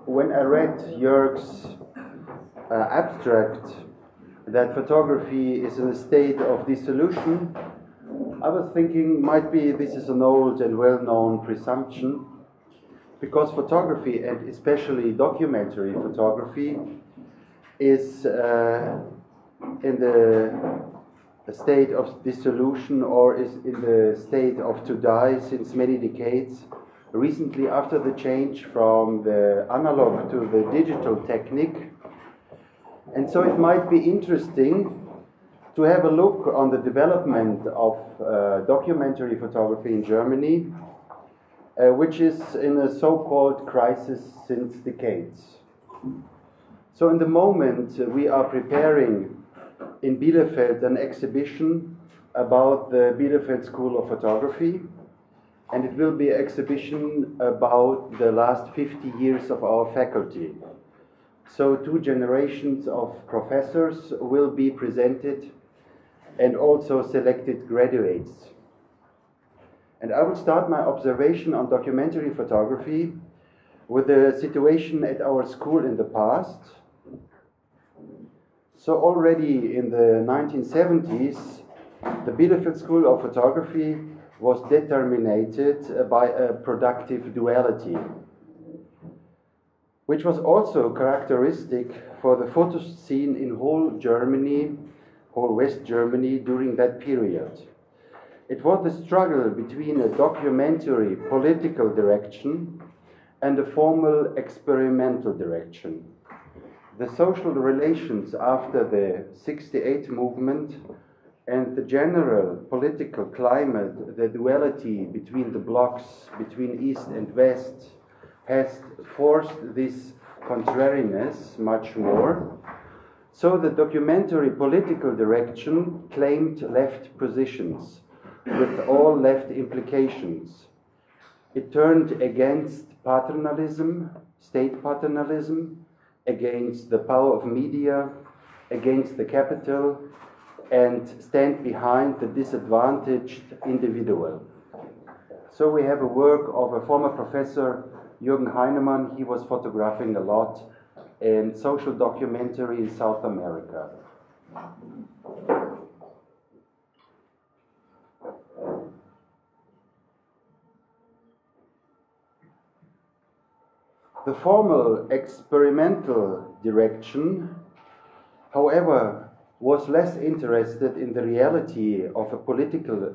when I read Jörg's abstract that photography is in a state of dissolution, I was thinking might be this is an old and well-known presumption, because photography, and especially documentary photography, is in the state of dissolution, or is in the state of to die since many decades, recently after the change from the analog to the digital technique. And so it might be interesting to have a look on the development of documentary photography in Germany, which is in a so-called crisis since decades. So in the moment we are preparing in Bielefeld an exhibition about the Bielefeld School of Photography, and it will be an exhibition about the last 50 years of our faculty. So 2 generations of professors will be presented, and also selected graduates. And I will start my observation on documentary photography with the situation at our school in the past. So already in the 1970s, the Bielefeld School of Photography was determined by a productive duality, which was also characteristic for the photo scene in whole Germany, whole West Germany during that period. It was the struggle between a documentary political direction and a formal experimental direction. The social relations after the '68 movement and the general political climate, the duality between the blocks, between East and West, has forced this contrariness much more. So the documentary political direction claimed left positions, with all left implications. It turned against paternalism, state paternalism, against the power of media, against the capital, and stand behind the disadvantaged individual. So we have a work of a former professor, Jürgen Heinemann. He was photographing a lot in social documentary in South America. The formal experimental direction, however, was less interested in the reality of a political,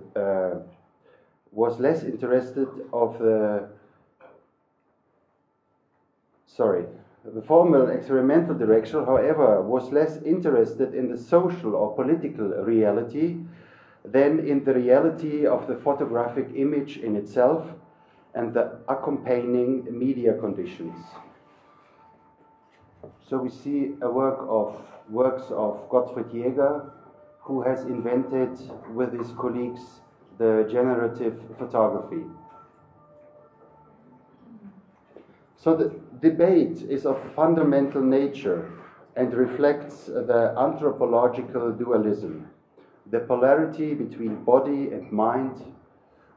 the formal experimental direction, however, was less interested in the social or political reality than in the reality of the photographic image in itself and the accompanying media conditions. So we see a works of Gottfried Jäger, who has invented with his colleagues the generative photography. So the debate is of fundamental nature and reflects the anthropological dualism, the polarity between body and mind,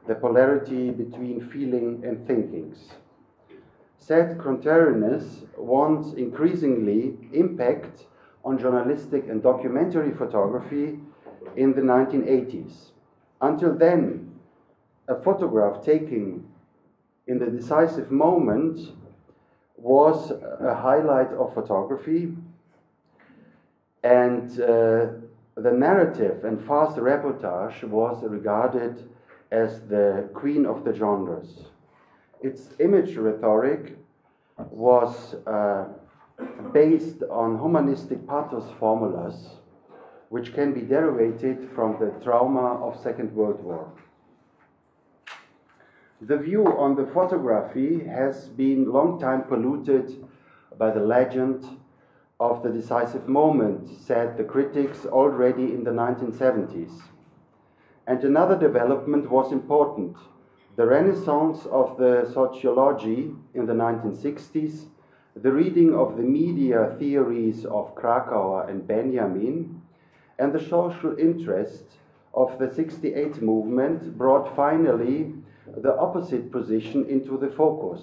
the polarity between feeling and thinkings. Said contrariness wants increasingly impact on journalistic and documentary photography in the 1980s. Until then, a photograph taken in the decisive moment was a highlight of photography, and the narrative and fast reportage was regarded as the queen of the genres. Its image rhetoric was based on humanistic pathos formulas, which can be derived from the trauma of Second World War. The view on the photography has been long time polluted by the legend of the decisive moment, said the critics already in the 1970s. And another development was important: the renaissance of the sociology in the 1960s, the reading of the media theories of Krakauer and Benjamin, and the social interest of the '68 movement brought finally the opposite position into the focus.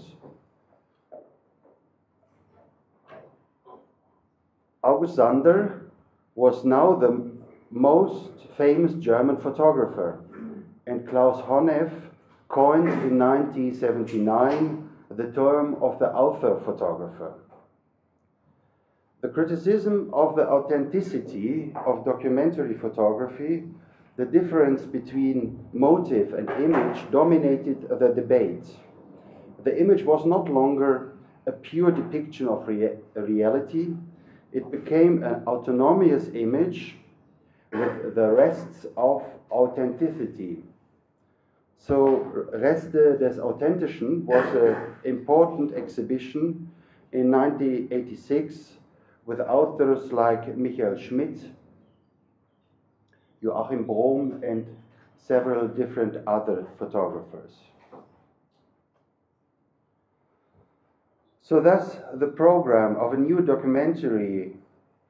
August Sander was now the most famous German photographer, and Klaus Honneff coined in 1979 the term of the author photographer. The criticism of the authenticity of documentary photography, the difference between motive and image, dominated the debate. The image was not longer a pure depiction of reality. It became an autonomous image with the rests of authenticity. So, Reste des Authentischen was an important exhibition in 1986 with authors like Michael Schmidt, Joachim Brom, and several different other photographers. So thus, the program of a new documentary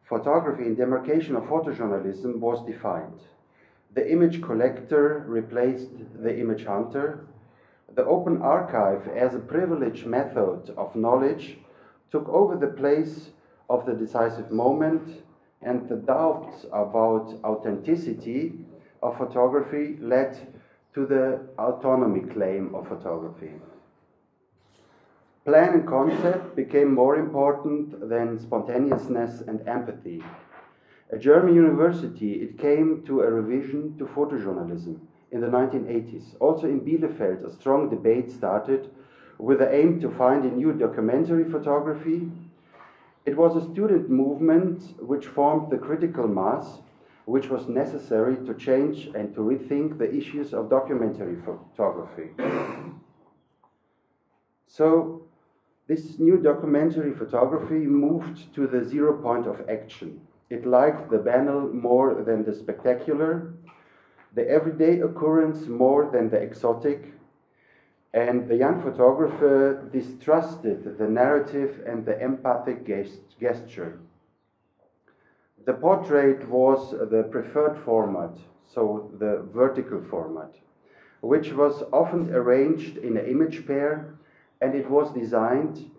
photography and demarcation of photojournalism was defined. The image collector replaced the image hunter. The open archive as a privileged method of knowledge took over the place of the decisive moment, and the doubts about authenticity of photography led to the autonomy claim of photography. Plan and concept became more important than spontaneousness and empathy. At German university, it came to a revision to photojournalism in the 1980s. Also in Bielefeld, a strong debate started with the aim to find a new documentary photography. It was a student movement which formed the critical mass, which was necessary to change and to rethink the issues of documentary photography. So, this new documentary photography moved to the zero point of action. It liked the banal more than the spectacular, the everyday occurrence more than the exotic, and the young photographer distrusted the narrative and the empathic gesture. The portrait was the preferred format, so the vertical format, which was often arranged in an image pair, and it was designed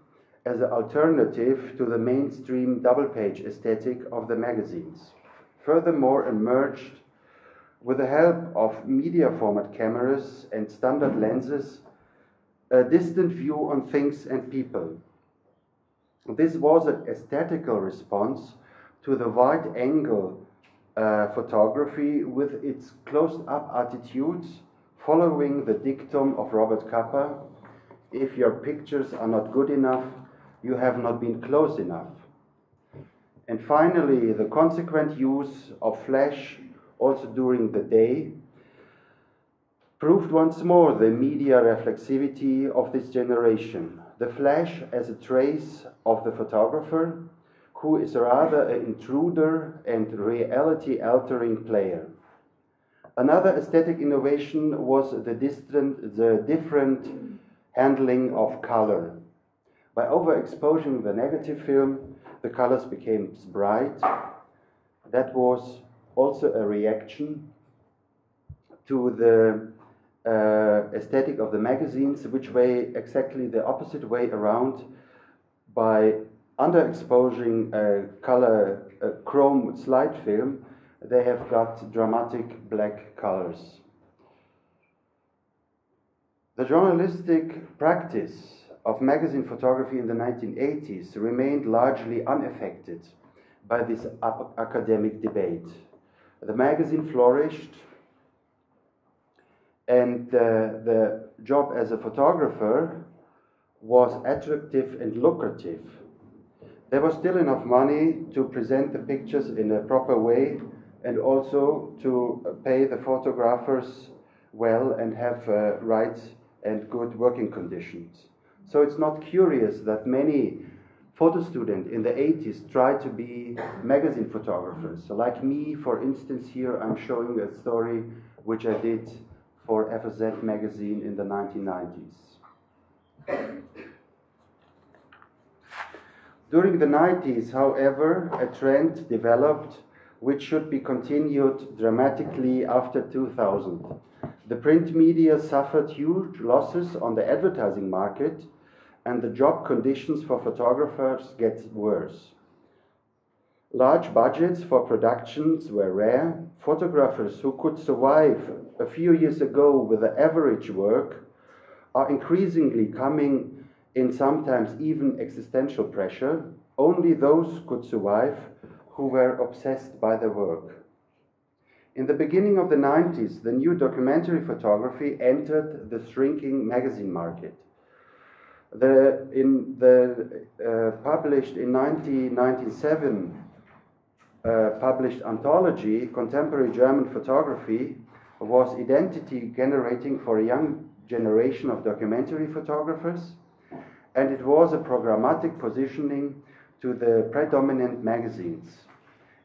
as an alternative to the mainstream double-page aesthetic of the magazines. Furthermore, emerged, with the help of media format cameras and standard lenses, a distant view on things and people. This was an aesthetical response to the wide-angle photography with its closed-up attitudes, following the dictum of Robert Capa: if your pictures are not good enough, you have not been close enough. And finally, the consequent use of flash also during the day proved once more the media reflexivity of this generation. The flash as a trace of the photographer, who is rather an intruder and reality-altering player. Another aesthetic innovation was the different handling of color. By overexposing the negative film, the colors became bright. That was also a reaction to the aesthetic of the magazines, which went exactly the opposite way around. By underexposing a chrome slide film, they have got dramatic black colors. The journalistic practice of magazine photography in the 1980s remained largely unaffected by this academic debate. The magazine flourished, and the job as a photographer was attractive and lucrative. There was still enough money to present the pictures in a proper way, and also to pay the photographers well and have right and good working conditions. So it's not curious that many photo students in the 80s tried to be magazine photographers. So like me, for instance, here I'm showing a story which I did for FSZ magazine in the 1990s. During the 90s, however, a trend developed which should be continued dramatically after 2000. The print media suffered huge losses on the advertising market, and the job conditions for photographers get worse. Large budgets for productions were rare. Photographers who could survive a few years ago with the average work are increasingly coming in sometimes even existential pressure. Only those could survive who were obsessed by their work. In the beginning of the 90s, the new documentary photography entered the shrinking magazine market. Published in 1997, published anthology, Contemporary German Photography, was identity generating for a young generation of documentary photographers, and it was a programmatic positioning to the predominant magazines.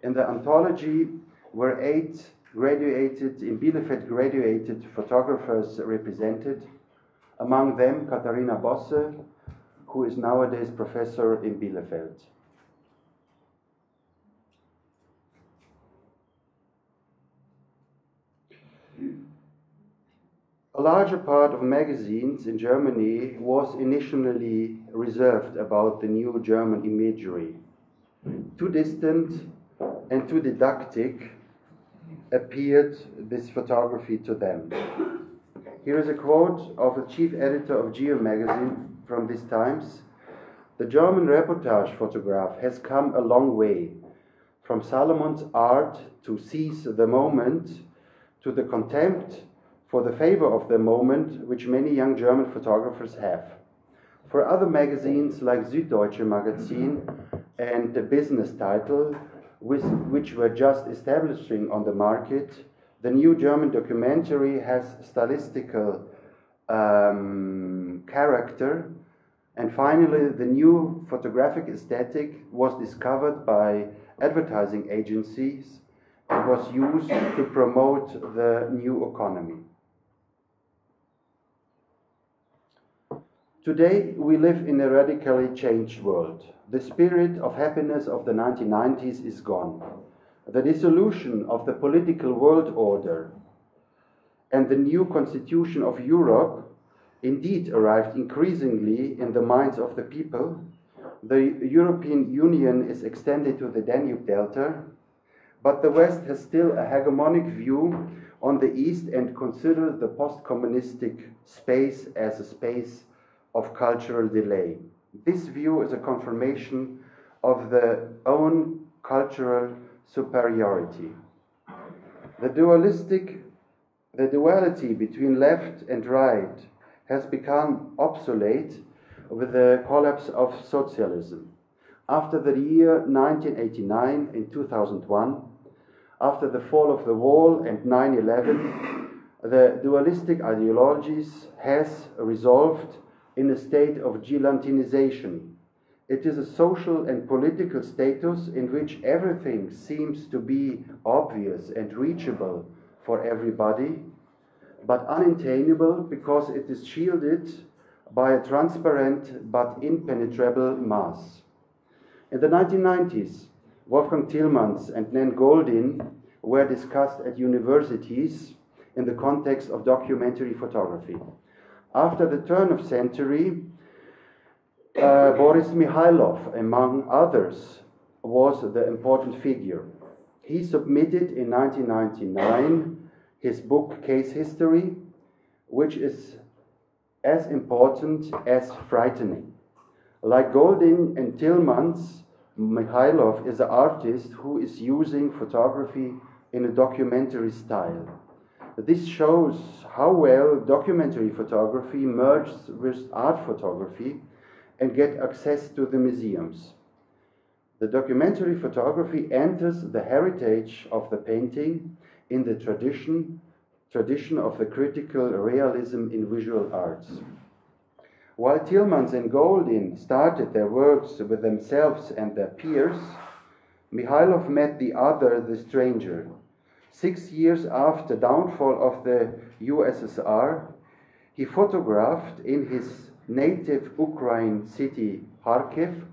In the anthology were 8 graduated, in Bielefeld graduated photographers represented, among them Katharina Bosse, who is nowadays professor in Bielefeld. A larger part of magazines in Germany was initially reserved about the new German imagery. Too distant and too didactic appeared this photography to them. Here is a quote of the chief editor of Geo magazine from these times. The German reportage photograph has come a long way, from Salomon's art to seize the moment, to the contempt for the favor of the moment which many young German photographers have. For other magazines like Süddeutsche Magazin and the Business Title, which were just establishing on the market, the new German documentary has stylistical character. And finally, the new photographic aesthetic was discovered by advertising agencies and was used to promote the new economy. Today, we live in a radically changed world. The spirit of happiness of the 1990s is gone. The dissolution of the political world order and the new constitution of Europe indeed arrived increasingly in the minds of the people. The European Union is extended to the Danube Delta, but the West has still a hegemonic view on the East and considers the post-communistic space as a space of cultural delay. This view is a confirmation of their own cultural superiority. The duality between left and right has become obsolete with the collapse of socialism. After the year 1989 and 2001, after the fall of the wall and 9/11, the dualistic ideologies has resolved in a state of gelantinization. It is a social and political status in which everything seems to be obvious and reachable for everybody, but unattainable because it is shielded by a transparent but impenetrable mass. In the 1990s, Wolfgang Tillmans and Nan Goldin were discussed at universities in the context of documentary photography. After the turn of century, Boris Mikhailov, among others, was the important figure. He submitted in 1999 his book Case History, which is as important as frightening. Like Goldin and Tillmans, Mikhailov is an artist who is using photography in a documentary style. This shows how well documentary photography merges with art photography and get access to the museums. The documentary photography enters the heritage of the painting in the tradition of the critical realism in visual arts. While Tillmans and Goldin started their works with themselves and their peers, Mikhailov met the other, the stranger. 6 years after the downfall of the USSR, he photographed in his native Ukraine city, Kharkiv,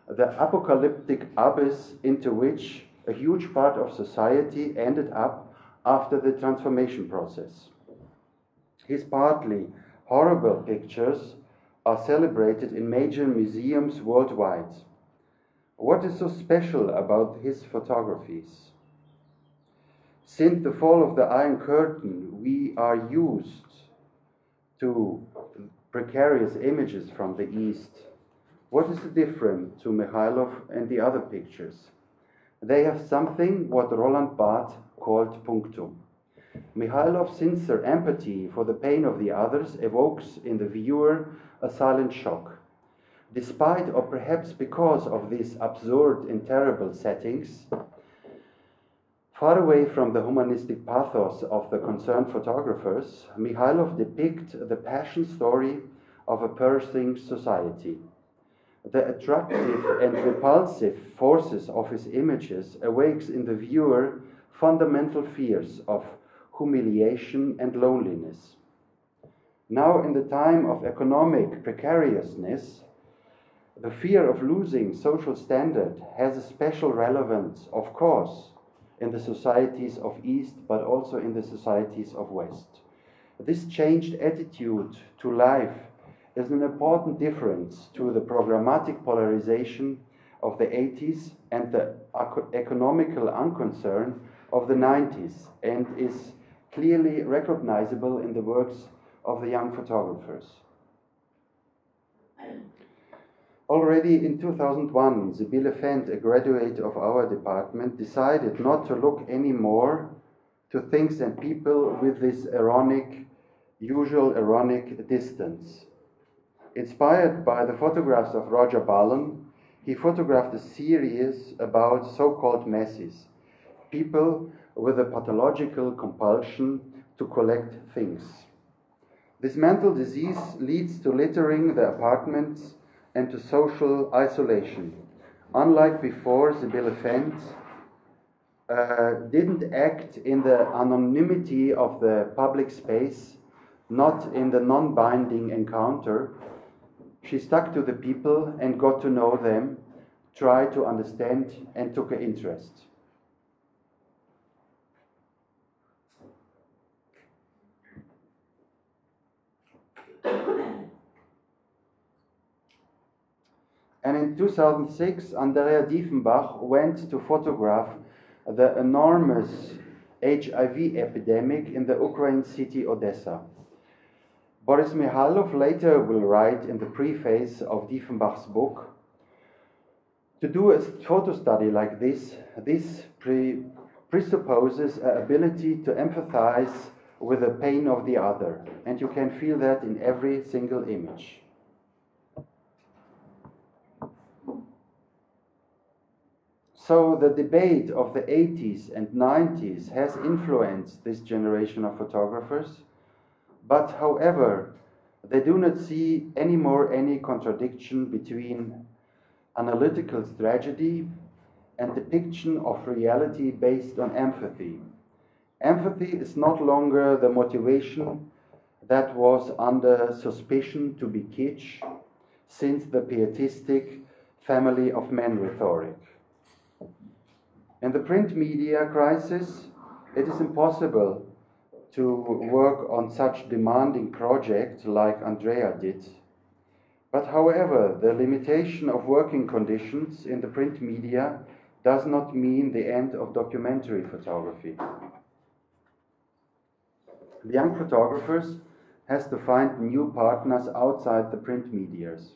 the apocalyptic abyss into which a huge part of society ended up after the transformation process. His partly horrible pictures are celebrated in major museums worldwide. What is so special about his photographies? Since the fall of the Iron Curtain, we are used to precarious images from the East. What is the difference to Mikhailov and the other pictures? They have something what Roland Barthes called punctum. Mikhailov's sincere empathy for the pain of the others evokes in the viewer a silent shock. Despite or perhaps because of these absurd and terrible settings, far away from the humanistic pathos of the concerned photographers, Mikhailov depicts the passion story of a perishing society. The attractive and repulsive forces of his images awakes in the viewer fundamental fears of humiliation and loneliness. Now, in the time of economic precariousness, the fear of losing social standard has a special relevance, of course, in the societies of East, but also in the societies of West. This changed attitude to life is an important difference to the programmatic polarization of the 80s and the economical unconcern of the 90s, and is clearly recognizable in the works of the young photographers. Already in 2001, Sibylle Fendt, a graduate of our department, decided not to look anymore to things and people with this usual ironic distance. Inspired by the photographs of Roger Ballen, he photographed a series about so-called messes, people with a pathological compulsion to collect things. This mental disease leads to littering the apartments and to social isolation. Unlike before, Sibylle Fendt didn't act in the anonymity of the public space, not in the non-binding encounter. She stuck to the people and got to know them, tried to understand and took an interest. And in 2006, Andrea Diefenbach went to photograph the enormous HIV epidemic in the Ukraine city Odessa. Boris Mikhailov later will write in the preface of Diefenbach's book, to do a photo study like this presupposes an ability to empathize with the pain of the other, and you can feel that in every single image. So the debate of the 80s and 90s has influenced this generation of photographers, but however, they do not see anymore any contradiction between analytical tragedy and depiction of reality based on empathy. Empathy is not longer the motivation that was under suspicion to be kitsch since the pietistic family of men rhetoric. In the print media crisis, it is impossible to work on such demanding projects like Andrea did. But however, the limitation of working conditions in the print media does not mean the end of documentary photography. The young photographers has to find new partners outside the print medias,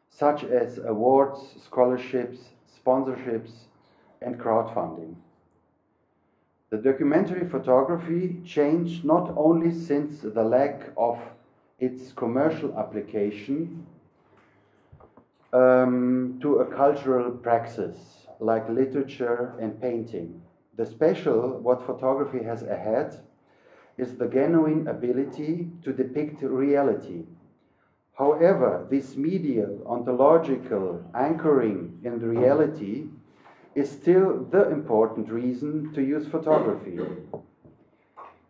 such as awards, scholarships, sponsorships, and crowdfunding. The documentary photography changed not only since the lack of its commercial application to a cultural praxis like literature and painting. The special what photography has ahead is the genuine ability to depict reality. However, this medial ontological anchoring in the reality is still the important reason to use photography.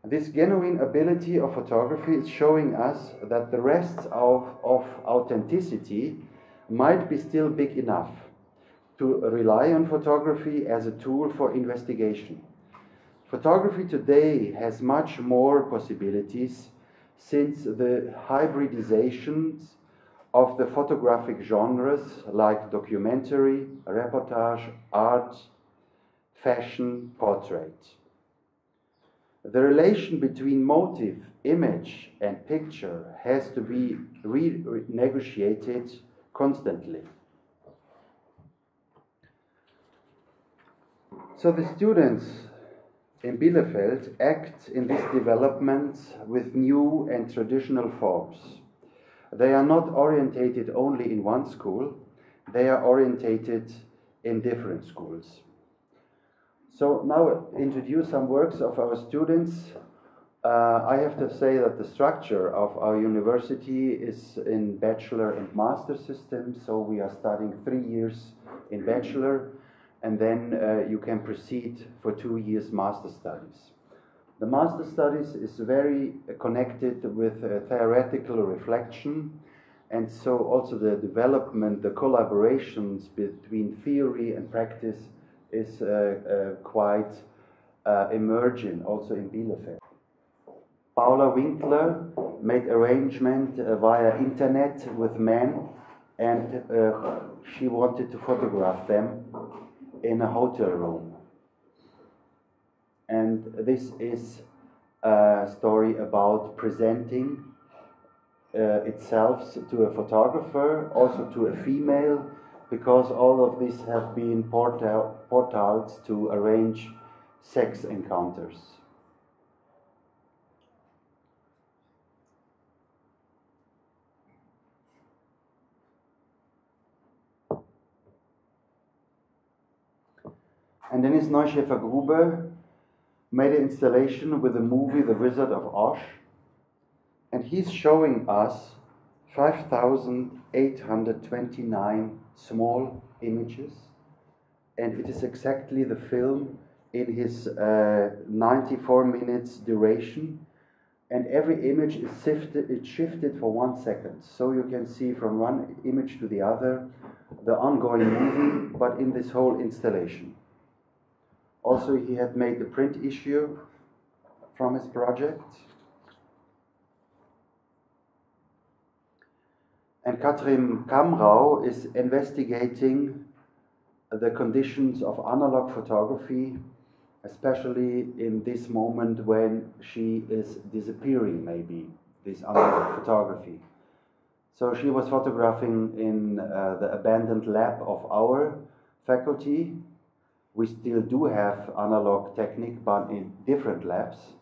This genuine ability of photography is showing us that the rest of authenticity might be still big enough to rely on photography as a tool for investigation. Photography today has much more possibilities since the hybridizations of the photographic genres like documentary, reportage, art, fashion, portrait. The relation between motive, image, and picture has to be renegotiated constantly. So the students in Bielefeld act in this development with new and traditional forms. They are not orientated only in one school, they are orientated in different schools. So now introduce some works of our students. I have to say that the structure of our university is in bachelor and master system, so we are studying 3 years in bachelor, and then you can proceed for 2 years master studies. The master studies is very connected with theoretical reflection, and so also the development, the collaborations between theory and practice is quite emerging also in Bielefeld. Paula Winkler made arrangement via internet with men, and she wanted to photograph them in a hotel room. And this is a story about presenting itself to a photographer, also to a female, because all of these have been portals to arrange sex encounters. And Dennis Neuschäfer-Grube made an installation with the movie The Wizard of Oz, and he's showing us 5,829 small images, and it is exactly the film in his 94 minutes duration, and every image is shifted for 1 second, so you can see from one image to the other the ongoing movie, but in this whole installation. Also, he had made the print issue from his project. And Katrin Kamrau is investigating the conditions of analog photography, especially in this moment when she is disappearing, maybe, this analog photography. So she was photographing in the abandoned lab of our faculty. We still do have analog technique, but in different labs.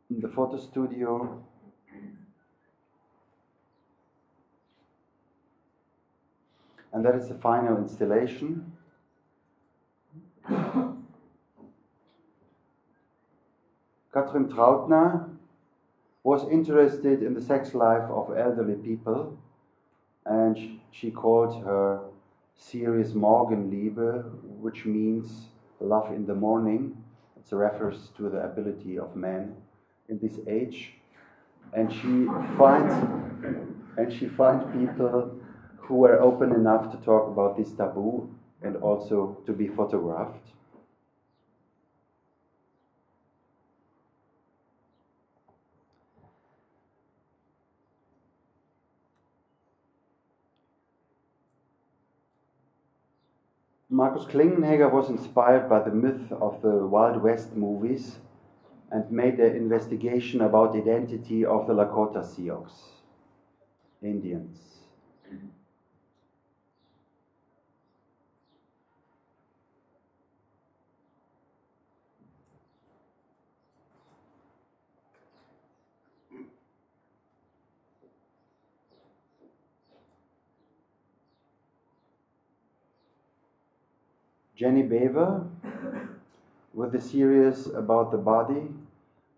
In the photo studio. And that is the final installation. Katrin Trautner was interested in the sex life of elderly people, and she called her series Morgenliebe, which means love in the morning. It's a reference to the ability of men in this age. And she finds people who were open enough to talk about this taboo and also to be photographed. Markus Klingenegger was inspired by the myth of the Wild West movies and made an investigation about the identity of the Lakota Sioux, Indians. Jenny Beaver, with a series about the body,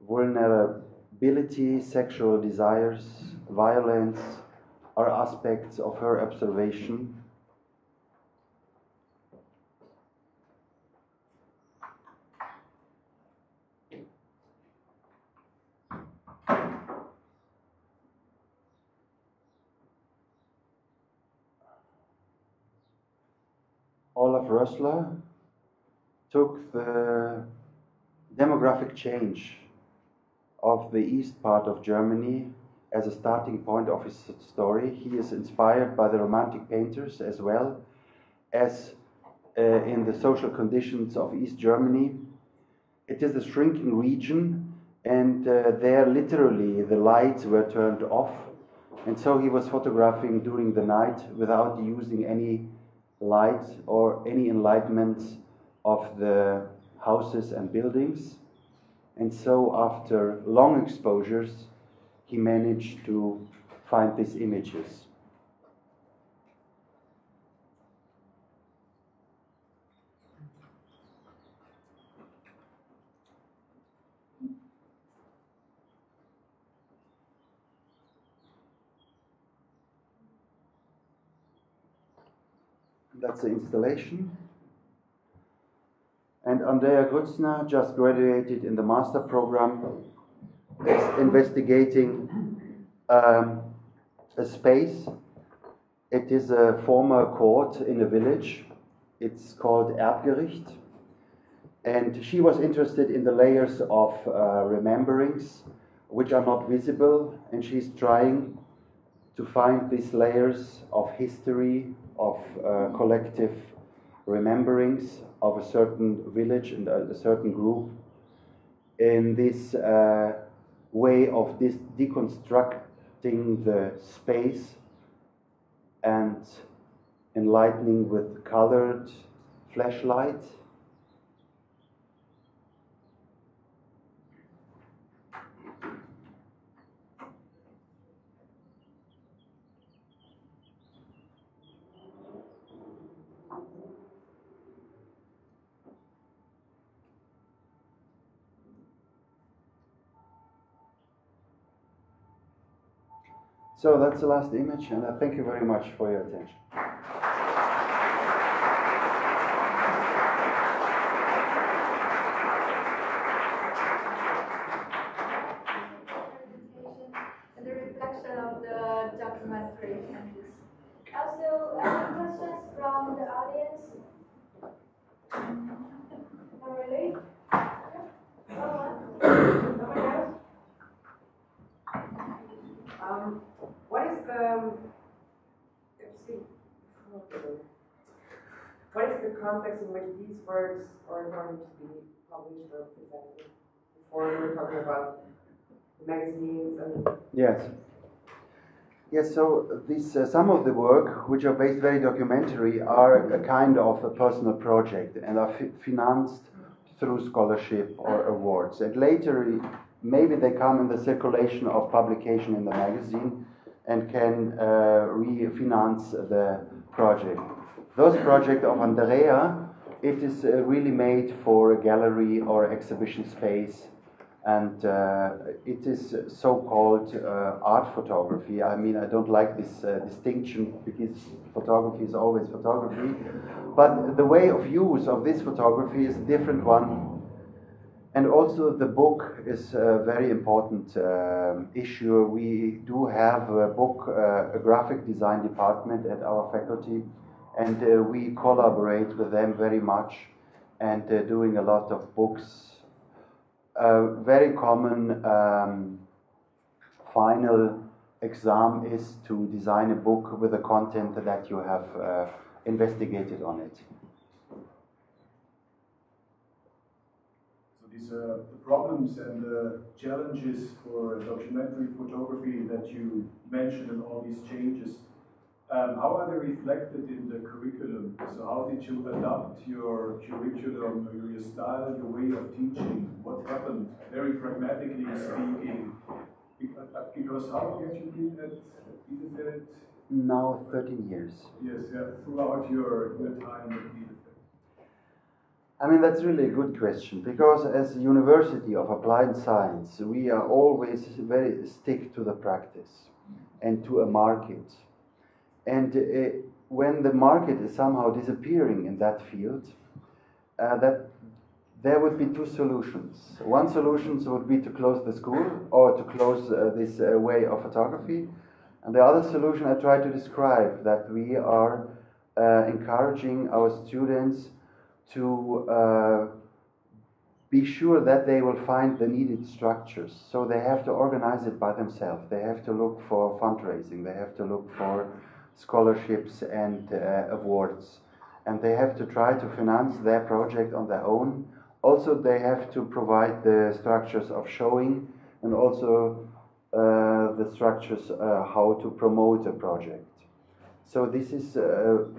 vulnerability, sexual desires, violence, are aspects of her observation. Olaf Rössler took the demographic change of the east part of Germany as a starting point of his story. He is inspired by the Romantic painters as well as in the social conditions of East Germany. It is a shrinking region, and there literally the lights were turned off, and so he was photographing during the night without using any light or any enlightenment of the houses and buildings. And so after long exposures, he managed to find these images. That's the installation. And Andrea Grützner just graduated in the master program, is investigating a space. It is a former court in a village. It's called Erbgericht. And she was interested in the layers of rememberings which are not visible, and she's trying to find these layers of history, of collective rememberings of a certain village and a certain group in this way of deconstructing the space and enlightening with colored flashlight. So that's the last image, and I thank you very much for your attention. And the reflection of the documentary. Also, any questions from the audience? Not really? What is the context in which these works are going to be published or presented? Before we were talking about magazines and yes. So these some of the work, which are based very documentary, are a kind of a personal project and are financed through scholarship or awards. And later, maybe they come in the circulation of publication in the magazine and can refinance the project. Those projects of Andrea, it is really made for a gallery or exhibition space, and it is so-called art photography. I mean, I don't like this distinction because photography is always photography, but the way of use of this photography is a different one. And also the book is a very important issue. We do have a book, a graphic design department at our faculty, and we collaborate with them very much and doing a lot of books. Very common final exam is to design a book with the content that you have investigated on it. The problems and the challenges for documentary photography that you mentioned and all these changes, how are they reflected in the curriculum? So how did you adapt your curriculum, your style, your way of teaching? What happened, very pragmatically speaking? Because how long have you been at Bielefeld? Now 13 years. Yes, throughout your time at Bielefeld. I mean, that's really a good question, because as a university of applied science, we are always very stick to the practice and to a market. And when the market is somehow disappearing in that field, that there would be two solutions. One solution would be to close the school or to close this way of photography. And the other solution I try to describe, that we are encouraging our students to be sure that they will find the needed structures. So they have to organize it by themselves. They have to look for fundraising. They have to look for scholarships and awards. And they have to try to finance their project on their own. Also, they have to provide the structures of showing and also the structures how to promote a project. So this is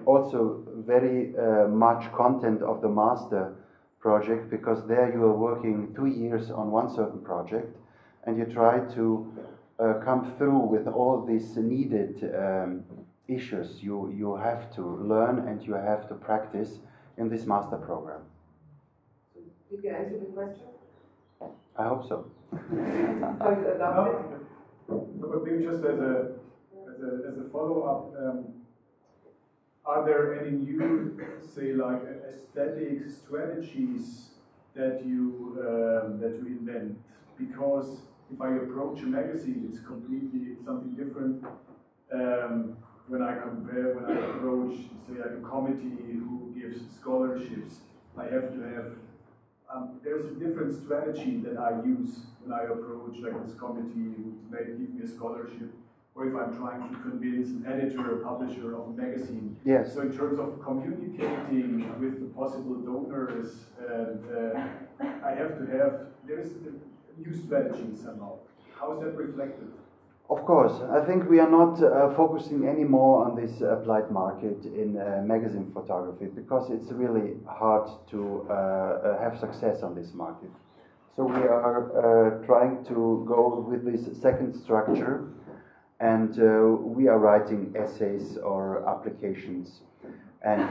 also very much content of the master project, because there you are working 2 years on one certain project and you try to come through with all these needed issues you have to learn and you have to practice in this master program. Did you answer the question? I hope so. How you adopt it? But maybe just as a follow-up, are there any new, say, like aesthetic strategies that you invent? Because if I approach a magazine, it's completely something different. When I approach, say, like a committee who gives scholarships, I have to have. There's a different strategy that I use when I approach like this committee who may give me a scholarship, or if I'm trying to convince an editor or publisher of a magazine. Yes. So in terms of communicating with the possible donors, I have to have, there is a new strategy somehow. How is that reflected? Of course, I think we are not focusing anymore on this applied market in magazine photography, because it's really hard to have success on this market. So we are trying to go with this second structure, and we are writing essays or applications. And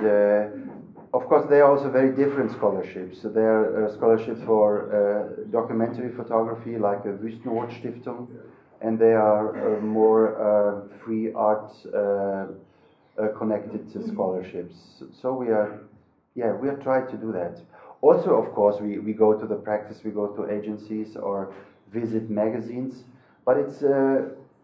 of course, there are also very different scholarships. So there are scholarships for documentary photography, like a Wüstenrot-Stiftung, and they are more free art connected to scholarships. So we are trying to do that. Also, of course, we go to the practice, we go to agencies or visit magazines, but it's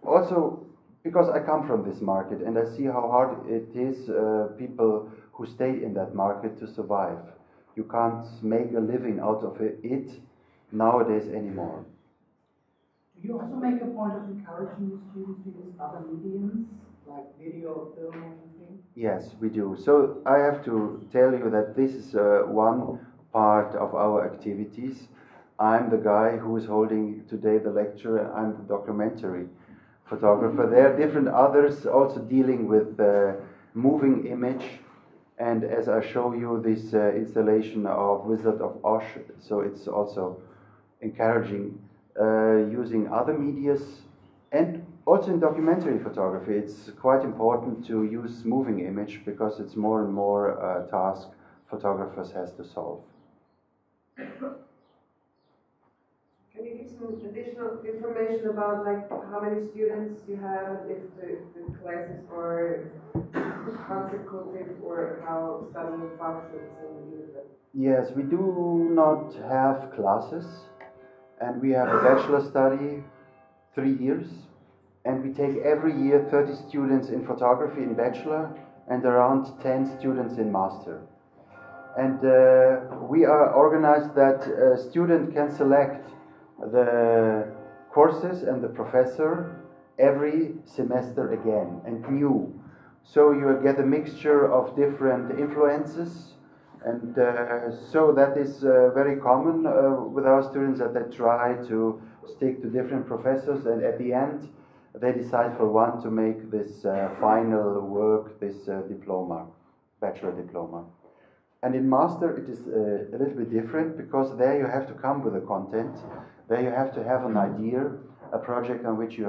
also because I come from this market and I see how hard it is people who stay in that market to survive. You can't make a living out of it nowadays anymore. Do you also make a point of encouraging the students to use other mediums, like video or film or anything? Yes, we do. So I have to tell you that this is one part of our activities. I'm the guy who is holding today the lecture, and I'm the documentary photographer. There are different others also dealing with moving image, and as I show you this installation of Wizard of Oz, so it's also encouraging using other medias, and also in documentary photography it's quite important to use moving image, because it's more and more task photographers has to solve. Can you give some additional information about like how many students you have, if the classes are consecutive, or how studying functions in the university? Yes, we do not have classes, and we have a bachelor study, 3 years, and we take every year 30 students in photography in bachelor and around 10 students in master. And we are organized that a student can select the courses and the professor every semester again, and new. So you get a mixture of different influences. And so that is very common with our students, that they try to stick to different professors, and at the end they decide for one to make this final work, this diploma, bachelor diploma. And in master it is a little bit different, because there you have to come with the content, there you have to have an idea, a project on which you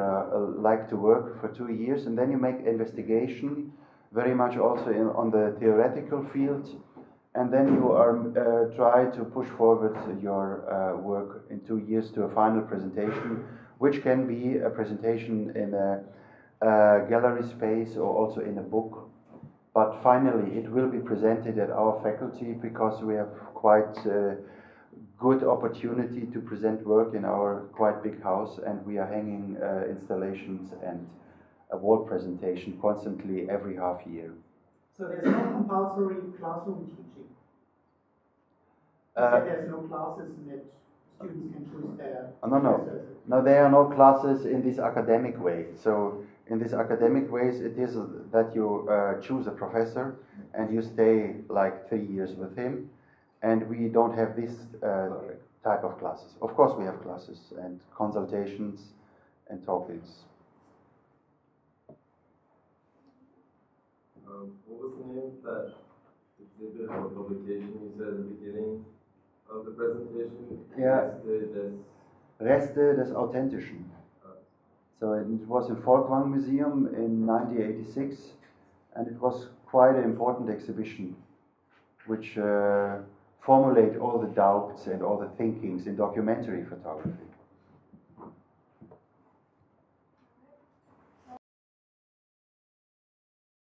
like to work for 2 years, and then you make investigation, very much also on the theoretical field. And then you are try to push forward your work in 2 years to a final presentation, which can be a presentation in a gallery space or also in a book. But finally, it will be presented at our faculty, because we have quite good opportunity to present work in our quite big house, and we are hanging installations and a wall presentation constantly every half year. So there's no compulsory classroom teaching? said there's no classes and that students can choose their professors. No, there are no classes in this academic way. So in this academic ways, it is that you choose a professor and you stay like 3 years with him. And we don't have this type of classes. Of course, we have classes and consultations and talkings. What was the name of that exhibit or publication you said at the beginning of the presentation? Yeah. Reste des Authentischen. So it was in Volkwang Museum in 1986, and it was quite an important exhibition, which formulate all the doubts and all the thinkings in documentary photography.